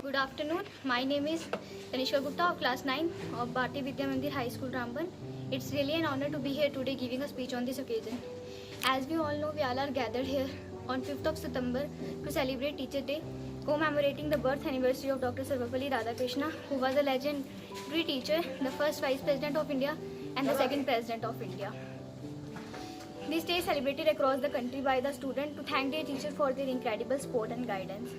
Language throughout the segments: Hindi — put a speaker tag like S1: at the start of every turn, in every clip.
S1: Good afternoon. My name is Tanishka Gupta of class 9 of Bharti Vidya Mandir High School, Ramban. It's really an honor to be here today giving a speech on this occasion. As we all know, we all are gathered here on 5th of September to celebrate Teacher Day, commemorating the birth anniversary of Dr. Sarvapalli Radhakrishna, who was a legendary teacher, the first Vice President of India and the second President of India. This day is celebrated across the country by the students to thank their teachers for their incredible support and guidance.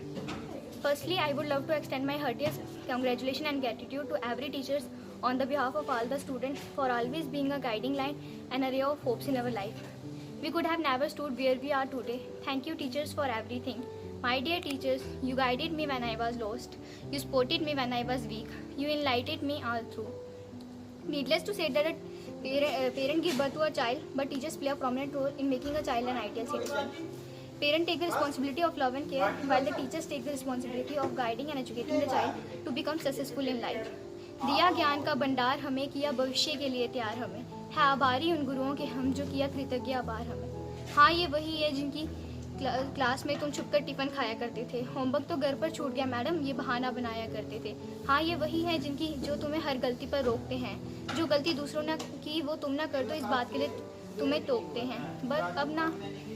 S1: Firstly, I would love to extend my heartiest congratulations and gratitude to every teacher on the behalf of all the students for always being a guiding line and a ray of hopes in our life. We could have never stood where we are today. Thank you teachers for everything. My dear teachers, you guided me when I was lost. You supported me when I was weak. You enlightened me all through. Needless to say that a parent gives birth to a child, but teachers play a prominent role in making a child an ideal citizen. Parents take the responsibility of love and care, while the teachers take the responsibility of guiding and educating the child to become successful in life. दिया ज्ञान का भंडार हमें, किया भविष्य के लिए तैयार हमें, है आभारी उन गुरुओं के हम जो किया कृतज्ञ आभार हमें। हाँ, ये वही है जिनकी क्लास में तुम छुपकर टिफिन खाया करते थे, होमवर्क तो घर पर छूट गया मैडम ये बहाना बनाया करते थे। हाँ, ये वही है जिनकी जो तुम्हें हर गलती पर रोकते हैं, जो गलती दूसरों ने की वो तुम ना कर दो इस बात के लिए तुम्हें टोकते हैं। बस अब ना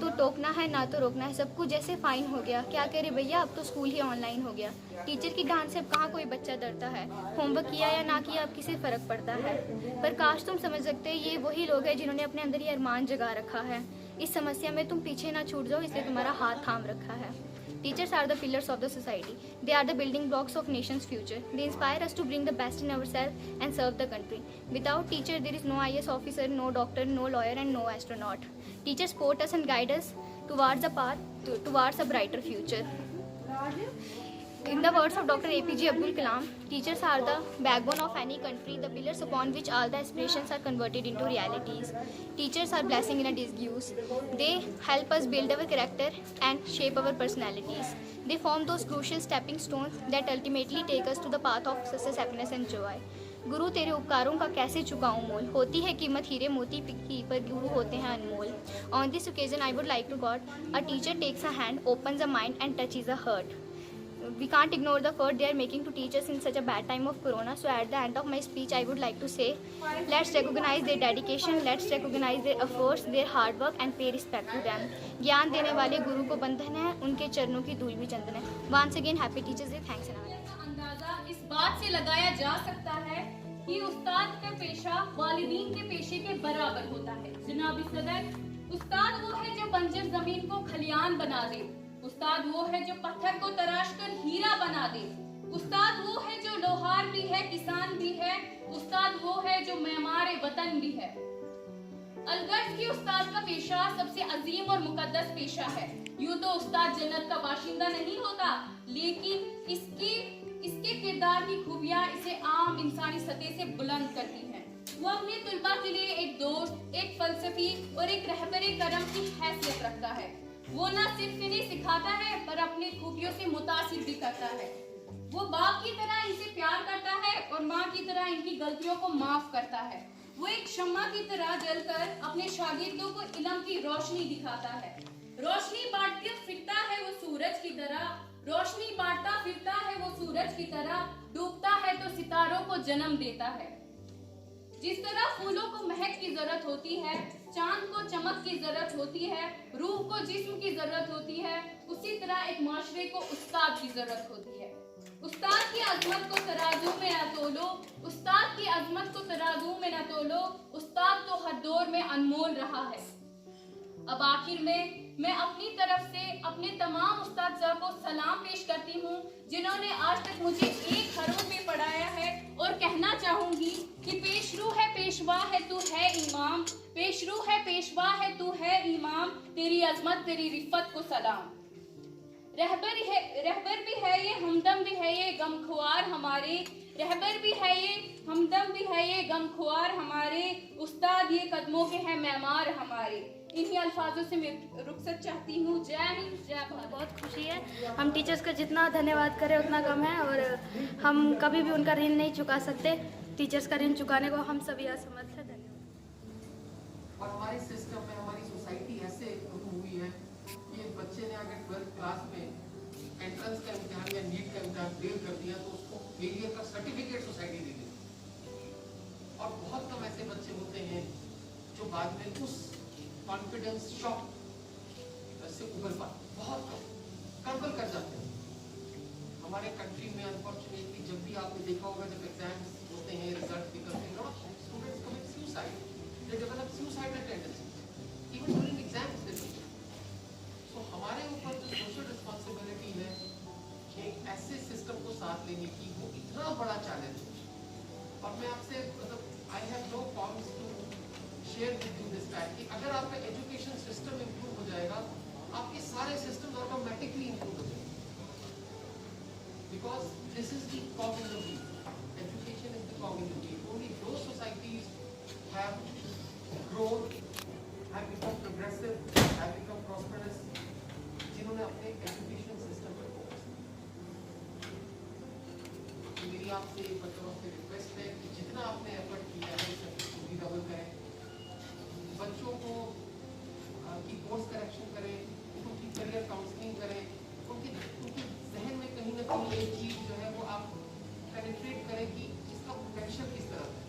S1: तो टोकना है ना तो रोकना है, सब कुछ जैसे फाइन हो गया। क्या करे भैया, अब तो स्कूल ही ऑनलाइन हो गया। टीचर की डांट से अब कहाँ कोई बच्चा डरता है, होमवर्क किया या ना किया अब किसे फ़र्क पड़ता है। पर काश तुम समझ सकते ये वही लोग हैं जिन्होंने अपने अंदर ये अरमान जगा रखा है। इस समस्या में तुम पीछे ना छूट जाओ, इसलिए तुम्हारा हाथ थाम रखा है। Teachers are the pillars of the society. They are the building blocks of nation's future. They inspire us to bring the best in ourselves and serve the country. Without teacher, there is no IAS officer, no doctor, no lawyer, and no astronaut. Teachers support us and guide us towards a path towards a brighter future. In the words of Dr. APJ Abdul Kalam, teachers are the backbone of any country, the pillars upon which all the aspirations are converted into realities. Teachers are blessing in a disguise. They help us build our character and shape our personalities. They form those crucial stepping stones that ultimately take us to the path of success, happiness and joy. गुरु तेरे उपकारों का कैसे चुकाऊं मोल, होती है कीमत हीरे मोती की पर गुरु होते हैं अनमोल. On this occasion I would like to God, a teacher takes a hand, opens a mind and touches a heart. We can't ignore the effort they are making to teach us in such a bad time of corona. So at the end of my speech I would like to say, let's recognize their dedication, let's recognize their efforts, their hard work and pay respect to them. ज्ञान देने वाले गुरु को बंधन है, उनके चरणों की धूल भी चंदन है. Once again happy Teachers Day. Thanks and
S2: अंदाजा इस बात से लगाया जा सकता है कि उस्ताद का पेशा वालिदीन के पेशे के बराबर होता है. जनाब सदर, उस्ताद वो है जो बंजर जमीन को खलियान बना दे. उस्ताद वो है जो पत्थर को तराश कर हीरा बना दे. उस्ताद वो है जो लोहार भी है, किसान भी है. उस्ताद वो है जो मेमार वतन भी है. अलगर्ज की उस्ताद का पेशा सबसे अजीम और मुकद्दस पेशा है. यूं तो उस्ताद जन्नत का बाशिंदा नहीं होता, लेकिन इसके किरदार की खूबियां इसे आम इंसानी सतह से बुलंद करती हैं. वो अपने तुलबा के लिए एक दोस्त, एक फलसफी और एक रहबरे करम की हैसियत रखता है. वो न सिर्फ इन्हें सिखाता है पर अपनी खूबियों से मुतासिर भी करता है. वो बाप की तरह इनसे प्यार करता है और माँ की तरह इनकी गलतियों को माफ करता है. वो एक शम्मा की तरह जलकर अपने शागिर्दों को इल्म की रोशनी दिखाता है. रोशनी बांटते फिरता है वो सूरज की तरह, रोशनी बांटता फिरता है वो सूरज की तरह. डूबता है तो सितारों को जन्म देता है. जिस तरह फूलों को महक की जरूरत होती है, चांद को चमक की जरूरत होती है, रूह को जिस्म की जरूरत होती है, उसी तरह एक माशरे को उस्ताद की जरूरत होती है. उस्ताद की अजमत को तराजू में न तोलो, उस्ताद की अजमत को तराजू में न तोलो. उस्ताद तो हर दौर में अनमोल रहा है. अब आखिर में मैं अपनी तरफ से अपने तमाम उस्ताद को सलाम पेश करती हूँ जिन्होंने आज तक मुझे एक हरूफ में पढ़ाया है, और कहना चाहूंगी कि पेशरू है पेशवा है तू है इमाम, पेशरू है पेशवा है तू है इमाम, तेरी अजमत तेरी रिफत को सलाम। रहबर भी है ये हमदम भी है ये गमख्वार हमारे, रहबर भी है ये हमदम भी है ये गमख्वार हमारे, उस्ताद ये कदमों के हैं मेमार हमारे। इन्हीं अल्फाजों से मैं रुखसत चाहती हूँ। जय हिंद जय भारत।
S3: बहुत खुशी है, हम टीचर्स का जितना धन्यवाद करें उतना कम है, और हम कभी भी उनका ऋण नहीं चुका सकते। टीचर्स का ऋण चुकाने को हम सभी असमर्थ हैं। धन्यवाद।
S4: और हमारे सिस्टम में हमारी सोसाइटी ऐसे हुई है कि बच्चे ने अगर 12th क्लास में एंट्रेंस का इम्तिहान या नीट का इम्तिहान फेल कर दिया तो उसको फेलियर का सर्टिफिकेट सोसाइटी दे देती। और बहुत कम ऐसे बच्चे होते हैं जो बाद में उस कॉन्फिडेंस शॉक से उभर पाते, बहुत कम क्रम्बल कर जाते हैं। हमारे कंट्री में अनफॉर्चुनेटली जब भी आपने देखा होगा जब एग्जाम्स होते हैं, रिजल्ट निकलते हैं, students commit suicide, they develop suicidal tendency even during exams they. तो हमारे ऊपर जो सोशल रिस्पॉन्सिबिलिटी है एक ऐसे सिस्टम को साथ लेने की, वो इतना बड़ा चैलेंज है। और मैं आपसे मतलब I have no forms to share with you this fact कि अगर आपका एजुकेशन सिस्टम इंप्रूव हो जाएगा, आपके सारे सिस्टम ऑटोमेटिकली इंप्रूव हो जाएंगे। Because this is the community, education is the community. Only दो societies have grown, have become progressive, have become prosperous, जिन्होंने अपने एजुकेशन सिस्टम पर फोकस किया। मेरी आपसे बच्चों से रिक्वेस्ट है कि जितना आपने एफर्ट किया है उसको भी डबल करें, बच्चों को की कोर्स करेक्शन करें, उनकी करियर काउंसलिंग करें, उनके जहन में कहीं ना कहीं एक चीज जो है वो आप पेनिट्रेट करें कि इसका पोटेंशियल किस तरह है।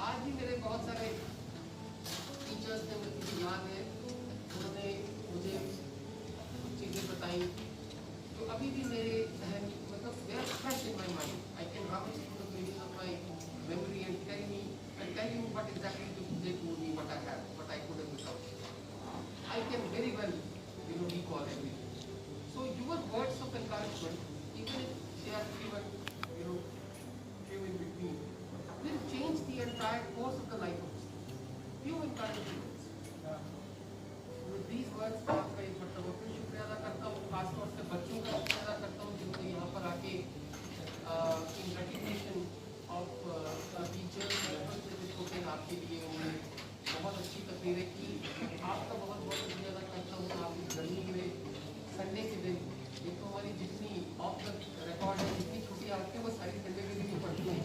S4: आज भी मेरे बहुत सारे टीचर्स ने, मुझे याद है, उन्होंने मुझे कुछ चीज़ें बताई जो अभी भी मेरे जहन मतलब they are fresh in my mind. I can route to the pages of my memory and tell you what exactly they told me, what I had, what I could have become. I can very well, recall everything. So your words of encouragement, even if they are even, few in between, will change the entire course of the life of the student. Few encouraging words. With these words, मैं आपका एक मतलब फिर शुक्रिया अदा करता हूँ, खासतौर से बच्चों का शुक्रिया अदा करता हूँ जिन्होंने यहाँ पर आके in recognition of teachers आपके लिए उन्होंने बहुत अच्छी तकरीरें की। आपका बहुत बहुत शुक्रिया अदा करता हूँ। आप इस गर्मी में संडे के दिन, एक तो हमारी जितनी ऑफ द रिकॉर्ड है, जितनी छुट्टी आती है वो सारी संडे के दिन ही पड़ती है,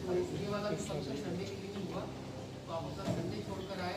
S4: तो ये वाला फंक्शन संडे के दिन ही हुआ, तो आप अपना संडे छोड़कर आए।